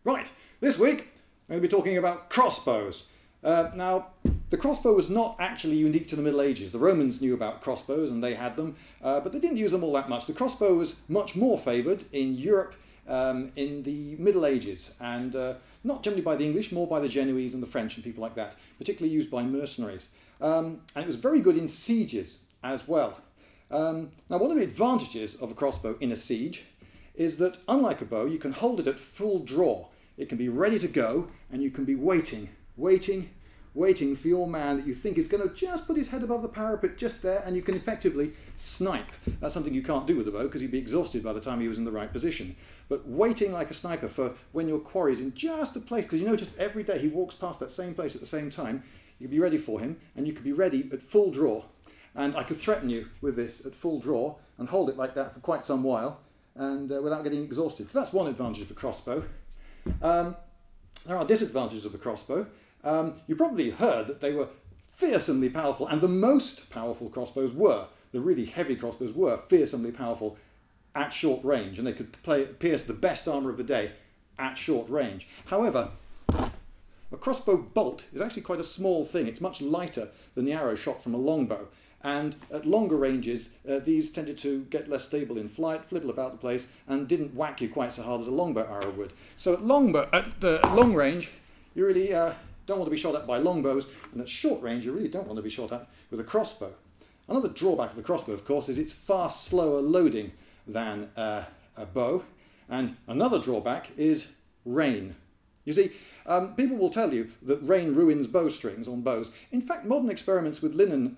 Right, this week I'm going to be talking about crossbows. Now, the crossbow was not actually unique to the Middle Ages. The Romans knew about crossbows and they had them, but they didn't use them all that much. The crossbow was much more favoured in Europe in the Middle Ages, and not generally by the English, more by the Genoese and the French and people like that, particularly used by mercenaries. And it was very good in sieges as well. Now, one of the advantages of a crossbow in a siege is that, unlike a bow, you can hold it at full draw. It can be ready to go, and you can be waiting for your man that you think is going to just put his head above the parapet just there, and you can effectively snipe. That's something you can't do with a bow because you'd be exhausted by the time he was in the right position. But waiting like a sniper for when your quarry's in just a place, because you notice every day he walks past that same place at the same time, you can be ready for him, and you could be ready at full draw. And I could threaten you with this at full draw and hold it like that for quite some while, and without getting exhausted. So that's one advantage of the crossbow. There are disadvantages of the crossbow. You probably heard that they were fearsomely powerful, and the most powerful crossbows were, the really heavy crossbows were fearsomely powerful at short range, and they could pierce the best armour of the day at short range. However, a crossbow bolt is actually quite a small thing. It's much lighter than the arrow shot from a longbow. And at longer ranges, these tended to get less stable in flight, flibble about the place, and didn't whack you quite so hard as a longbow arrow would. So at long range, you really don't want to be shot at by longbows, and at short range, you really don't want to be shot at with a crossbow. Another drawback of the crossbow, of course, is it's far slower loading than a bow, and another drawback is rain. You see, people will tell you that rain ruins bowstrings on bows. In fact, modern experiments with linen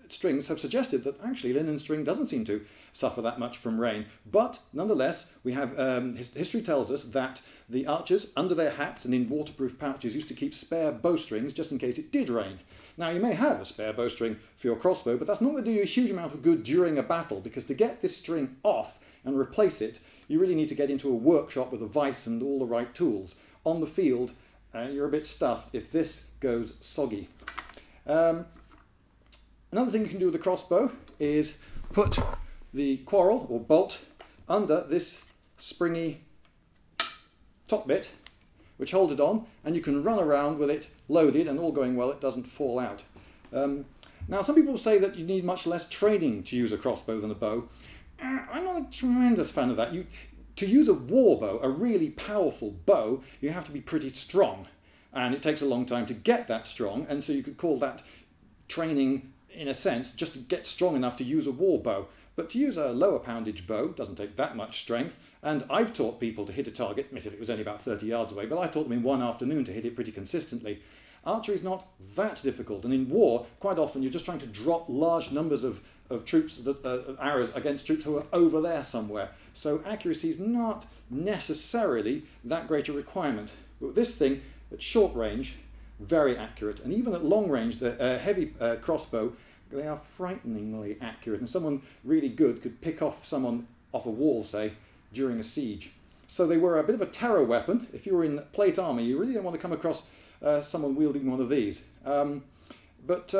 strings have suggested that actually linen string doesn't seem to suffer that much from rain. But nonetheless, we have history tells us that the archers under their hats and in waterproof pouches used to keep spare bowstrings just in case it did rain. Now, you may have a spare bowstring for your crossbow, but that's not going to do you a huge amount of good during a battle, because to get this string off and replace it, you really need to get into a workshop with a vise and all the right tools. On the field, you're a bit stuffed if this goes soggy. Another thing you can do with the crossbow is put the quarrel or bolt under this springy top bit, which holds it on, and you can run around with it loaded, and all going well, it doesn't fall out. Now, some people say that you need much less training to use a crossbow than a bow. I'm not a tremendous fan of that. To use a war bow, a really powerful bow, you have to be pretty strong, and it takes a long time to get that strong, and so you could call that training, in a sense, just to get strong enough to use a war bow. But to use a lower poundage bow doesn't take that much strength, and I've taught people to hit a target, admittedly it was only about 30 yards away, but I taught them in one afternoon to hit it pretty consistently. Archery is not that difficult, and in war, quite often you're just trying to drop large numbers of troops, arrows against troops who are over there somewhere. So accuracy is not necessarily that great a requirement. But with this thing, at short range, very accurate, and even at long range, the heavy crossbow, they are frighteningly accurate, and someone really good could pick off someone off a wall, say, during a siege. So they were a bit of a terror weapon. If you were in plate armour, you really don't want to come across someone wielding one of these. But